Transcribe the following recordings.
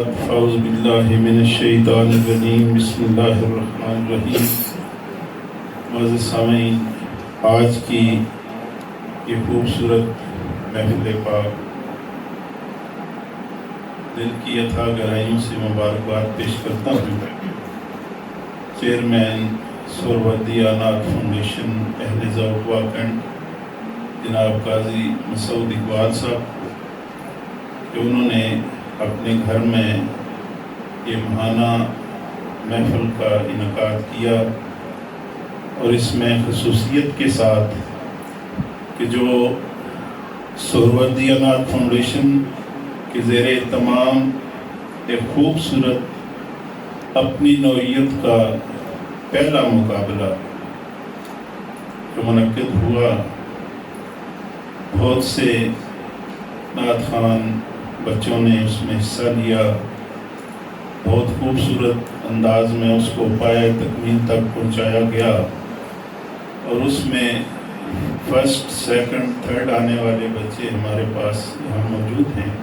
اعوذ باللہ من الشیطان الرجیم بسم اللہ الرحمن الرحیم۔ معزز سامعین، آج کی یہ خوبصورت محفل پاک دل کی اتھا گہرائیوں سے مبارکباد پیش کرتا ہوں۔ چیئرمین سہروردی اناج فاؤنڈیشن اہل ذوق واکنڈ جناب قاضی مسعود اقبال صاحب، کہ انہوں نے اپنے گھر میں یہ ماہانہ محفل کا انعقاد کیا، اور اس میں خصوصیت کے ساتھ کہ جو سہروردی اناج فاؤنڈیشن کے زیر اہتمام ایک خوبصورت اپنی نوعیت کا پہلا مقابلہ جو منعقد ہوا، بہت سے نعت خوان بچوں نے اس میں حصہ لیا، بہت خوبصورت انداز میں اس کو پایہ تکمیل تک پہنچایا گیا، اور اس میں فرسٹ سیکنڈ تھرڈ آنے والے بچے ہمارے پاس یہاں موجود ہیں۔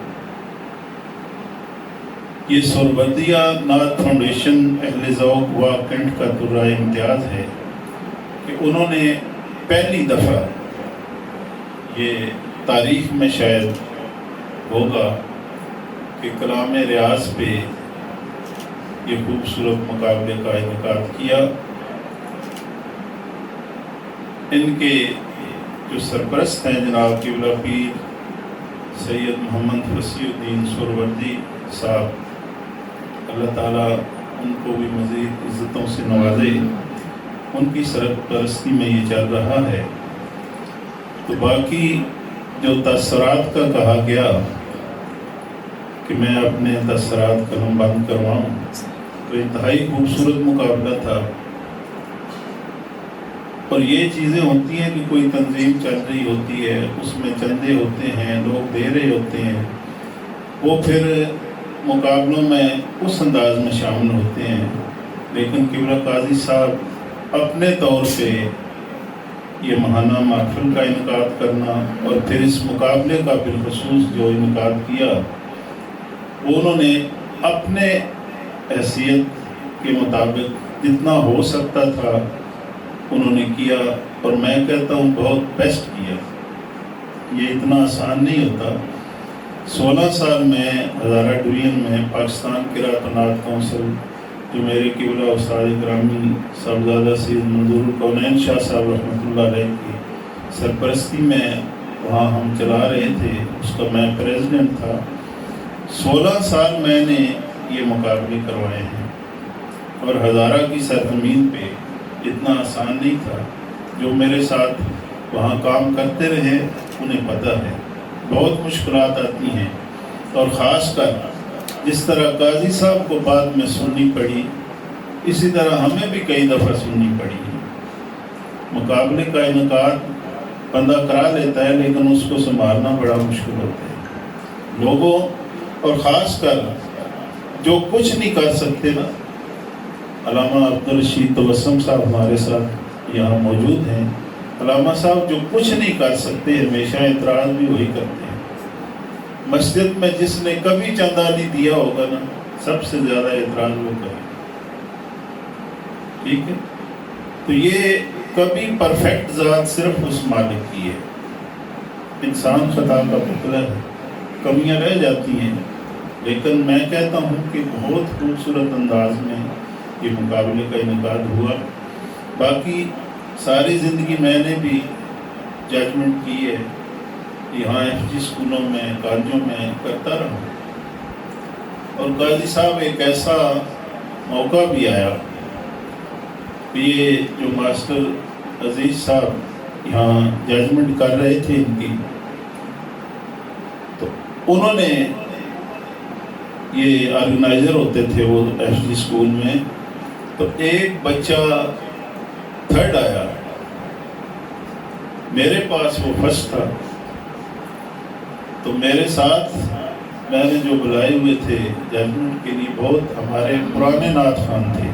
یہ سہروردیہ نعت فاؤنڈیشن اہل ذوق واکنڈ کا درہ امتیاز ہے کہ انہوں نے پہلی دفعہ، یہ تاریخ میں شاید ہوگا کہ کلام ریاض پہ یہ خوبصورت مقابلے کا انعقاد کیا۔ ان کے جو سرپرست ہیں جناب قبلہ پیر سید محمد فصیح الدین سہروردی صاحب، اللہ تعالیٰ ان کو بھی مزید عزتوں سے نوازے، ان کی سرپرستی میں یہ چل رہا ہے۔ تو باقی جو تاثرات کا کہا گیا کہ میں اپنے تاثرات قلم بند کرواؤں، تو انتہائی خوبصورت مقابلہ تھا۔ اور یہ چیزیں ہوتی ہیں کہ کوئی تنظیم چل رہی ہوتی ہے، اس میں چندے ہوتے ہیں، لوگ دے رہے ہوتے ہیں، وہ پھر مقابلوں میں اس انداز میں شامل ہوتے ہیں، لیکن قبلہ قاضی صاحب اپنے طور پہ یہ ماہانہ محفل کا انعقاد کرنا اور پھر اس مقابلے کا بالخصوص جو انعقاد کیا، انہوں نے اپنے حیثیت کے مطابق جتنا ہو سکتا تھا انہوں نے کیا، اور میں کہتا ہوں بہت بیسٹ کیا۔ یہ اتنا آسان نہیں ہوتا۔ 16 سال میں ہزارہ ڈویژن میں پاکستان قرأت و نعت کونسل، جو میرے قبلہ استاد گرامی صاحبزادہ سید منظور الکونین شاہ صاحب رحمۃ اللہ علیہ کی سرپرستی میں وہاں ہم چلا رہے تھے، اس کا میں پریزیڈنٹ تھا۔ 16 سال میں نے یہ مقابلے کروائے ہیں، اور ہزارہ کی سرزمین پہ اتنا آسان نہیں تھا۔ جو میرے ساتھ وہاں کام کرتے رہے انہیں پتہ ہے بہت مشکلات آتی ہیں، اور خاص کر جس طرح قاضی صاحب کو بعد میں سننی پڑی، اسی طرح ہمیں بھی کئی دفعہ سننی پڑی۔ مقابلے کا انعقاد بندہ کرا لیتا ہے، لیکن اس کو سنبھالنا بڑا مشکل ہوتا ہے۔ لوگوں اور خاص کر جو کچھ نہیں کر سکتے نا، علامہ عبدالرشید توسم صاحب ہمارے ساتھ یہاں موجود ہیں۔ علامہ صاحب جو کچھ نہیں کر سکتے ہمیشہ اعتراض بھی وہی کرتے ہیں۔ مسجد میں جس نے کبھی چندہ نہیں دیا ہوگا نا، سب سے زیادہ اعتراض وہ کرے، ٹھیک ہے؟ تو یہ کبھی پرفیکٹ ذات صرف اس مالک کی ہے۔ انسان خطا کا پتلا ہے، کمیاں رہ جاتی ہیں، لیکن میں کہتا ہوں کہ بہت خوبصورت انداز میں یہ مقابلے کا انعقاد ہوا۔ باقی ساری زندگی میں نے بھی ججمنٹ کی ہے، یہاں ایف جی اسکولوں میں، کالجوں میں کرتا رہا، اور قاضی صاحب ایک ایسا موقع بھی آیا کہ یہ جو ماسٹر عزیز صاحب یہاں ججمنٹ کر رہے تھے ان کی، تو انہوں نے، یہ آرگنائزر ہوتے تھے وہ ایف جی اسکول میں، تو ایک بچہ تھرڈ آیا، میرے پاس وہ فرسٹ تھا، تو میرے ساتھ میں نے جو بلائے ہوئے تھے ججمنٹ کے لیے، بہت ہمارے پرانے نعت خوان تھے،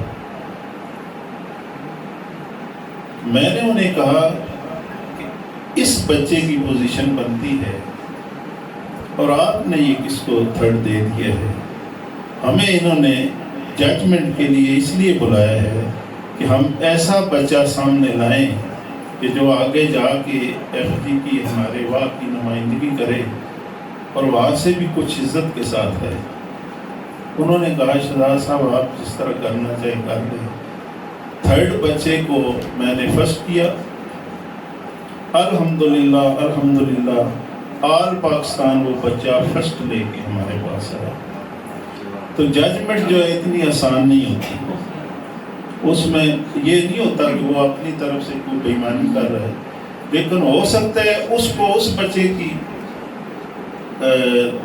میں نے انہیں کہا کہ اس بچے کی پوزیشن بنتی ہے، اور آپ نے یہ کس کو تھرڈ دے دیا ہے؟ ہمیں انہوں نے ججمنٹ کے لیے اس لیے بلایا ہے کہ ہم ایسا بچہ سامنے لائیں کہ جو آگے جا کے FG کی ہمارے واہ کی نمائندگی کرے اور وہاں سے بھی کچھ عزت کے ساتھ ہے۔ انہوں نے کہا شہزاد صاحب آپ جس طرح کرنا چاہے کر لیں۔ 3rd بچے کو میں نے فرسٹ کیا، الحمدللہ آل پاکستان وہ بچہ فرسٹ لے کے ہمارے پاس آیا۔ تو ججمنٹ جو ہے اتنی آسان نہیں ہوتی، اس میں یہ نہیں ہوتا کہ وہ اپنی طرف سے کوئی بے ایمانی کر رہا ہے، لیکن ہو سکتا ہے اس کو اس بچے کی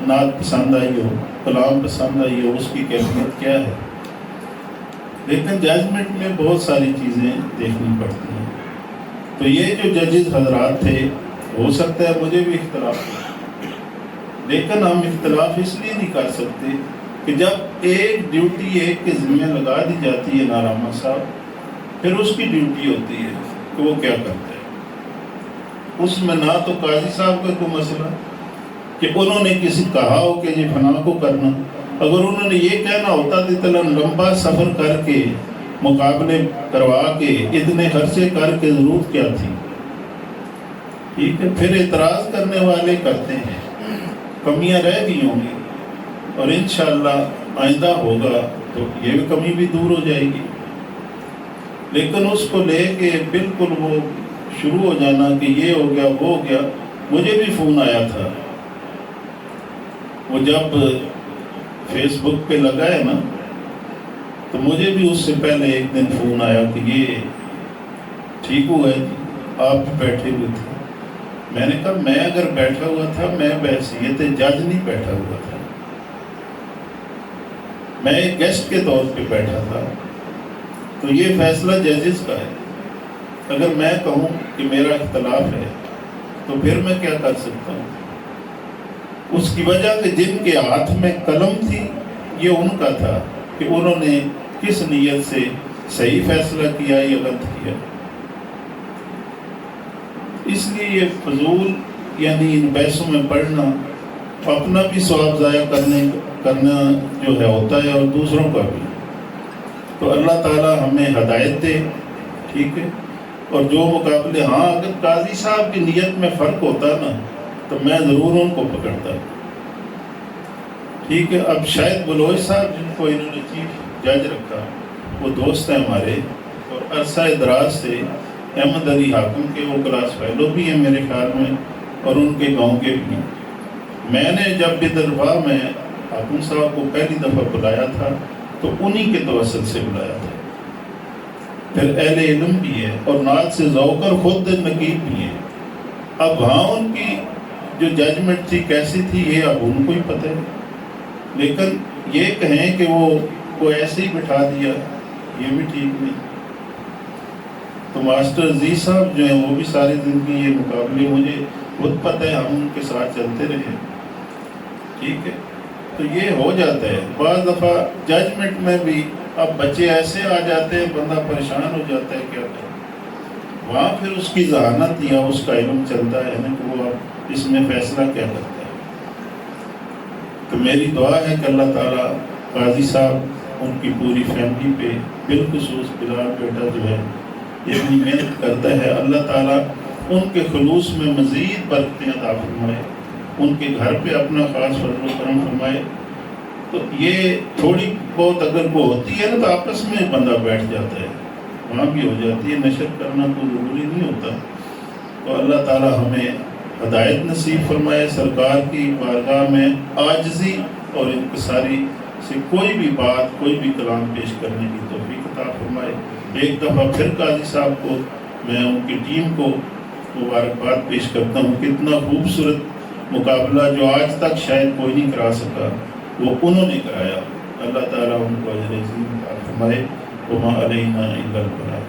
نعت پسند آئی ہو، کلام پسند آئی ہو، اس کی کیفیت کیا ہے، لیکن ججمنٹ میں بہت ساری چیزیں دیکھنی پڑتی ہیں۔ تو یہ جو ججز حضرات تھے، ہو سکتا ہے مجھے بھی اختلاف ہو، لیکن ہم اختلاف اس لیے نہیں کر سکتے کہ جب ایک ڈیوٹی ایک کے ذمہ لگا دی جاتی ہے نارامہ صاحب، پھر اس کی ڈیوٹی ہوتی ہے کہ وہ کیا کرتا ہے۔ اس میں نہ تو قاضی صاحب کا کوئی مسئلہ کہ انہوں نے کسی کہا ہو کہ یہ فلاں کو کرنا، اگر انہوں نے یہ کہنا ہوتا کہ اتنا لمبا سفر کر کے مقابلے کروا کے اتنے خرچے کر کے ضرورت کیا تھی، ٹھیک ہے، پھر اعتراض کرنے والے کرتے ہیں، کمیاں رہ گئی ہوں گی اور انشاءاللہ آئندہ ہوگا تو یہ کمی بھی دور ہو جائے گی، لیکن اس کو لے کے بالکل وہ شروع ہو جانا کہ یہ ہو گیا وہ ہو گیا۔ مجھے بھی فون آیا تھا، وہ جب فیس بک پہ لگا ہے نا، تو مجھے بھی اس سے پہلے ایک دن فون آیا کہ یہ ٹھیک ہوا ہے، آپ بھی بیٹھے ہوئے تھے۔ میں نے کہا میں اگر بیٹھا ہوا تھا، میں بحیثیت جج نہیں بیٹھا ہوا تھا، میں ایک گیسٹ کے طور پہ بیٹھا تھا، تو یہ فیصلہ ججز کا ہے۔ اگر میں کہوں کہ میرا اختلاف ہے تو پھر میں کیا کر سکتا ہوں؟ اس کی وجہ کہ جن کے ہاتھ میں قلم تھی یہ ان کا تھا کہ انہوں نے کس نیت سے صحیح فیصلہ کیا یا غلط کیا۔ اس لیے یہ فضول یعنی ان پیسوں میں پڑھنا اپنا بھی ثواب ضائع کرنا جو ہے ہوتا ہے اور دوسروں کا بھی۔ تو اللہ تعالی ہمیں ہدایت دے، ٹھیک ہے، اور جو مقابلے، ہاں اگر قاضی صاحب کی نیت میں فرق ہوتا نا تو میں ضرور ان کو پکڑتا، ٹھیک ہے۔ اب شاید بلوچ صاحب جن کو انہوں نے چیف جج رکھا، وہ دوست ہیں ہمارے اور عرصہ دراز سے احمد علی حاکم کے وہ کلاس فیلو بھی ہیں میرے خیال میں، اور ان کے گاؤں کے بھی ہیں۔ میں نے جب بدرواہ میں حاکم صاحب کو پہلی دفعہ بلایا تھا تو انہی کے توسط سے بلایا تھا۔ پھر اہل علم بھی ہے اور نعت سے ذوقر خود نقیب بھی ہیں۔ اب وہاں ان کی جو ججمنٹ تھی کیسی تھی یہ اب ان کو ہی پتہ ہے، لیکن یہ کہیں کہ وہ ایسے ہی بٹھا دیا، یہ بھی ٹھیک نہیں۔ تو ماسٹر عزیز صاحب جو ہیں وہ بھی ساری زندگی یہ مقابلے مجھے خود پتہ ہے، ہم ان کے ساتھ چلتے رہے، ٹھیک ہے۔ تو یہ ہو جاتا ہے بعض دفعہ ججمنٹ میں بھی، اب بچے ایسے آ جاتے ہیں بندہ پریشان ہو جاتا ہے کیا کرے، وہاں پھر اس کی ذہانت یا اس کا علم چلتا ہے نا کہ وہ اب اس میں فیصلہ کیا کرتا ہے۔ تو میری دعا ہے کہ اللہ تعالیٰ قاضی صاحب ان کی پوری فیملی پہ، بالخصوص بلال بیٹا جو ہے یہ اپنی محنت کرتا ہے، اللہ تعالیٰ ان کے خلوص میں مزید برکتیں عطا فرمائے، ان کے گھر پہ اپنا خاص فضل و کرم فرمائے۔ تو یہ تھوڑی بہت اگر وہ ہوتی ہے نا تو آپس میں بندہ بیٹھ جاتا ہے، وہاں بھی ہو جاتی ہے، نشر کرنا کوئی ضروری نہیں ہوتا۔ تو اللہ تعالیٰ ہمیں ہدایت نصیب فرمائے، سرکار کی بارگاہ میں عاجزی اور انکساری سے کوئی بھی بات، کوئی بھی کلام پیش کرنے کی توفیق عطا فرمائے۔ ایک دفعہ پھر قاضی صاحب کو، میں ان کی ٹیم کو مبارکباد پیش کرتا ہوں، کتنا خوبصورت مقابلہ جو آج تک شاید کوئی نہیں کرا سکا وہ انہوں نے کرایا۔ اللہ تعالیٰ ان کو اجر عظیم عطا فرمائے۔ وما علینا الا البلاغ۔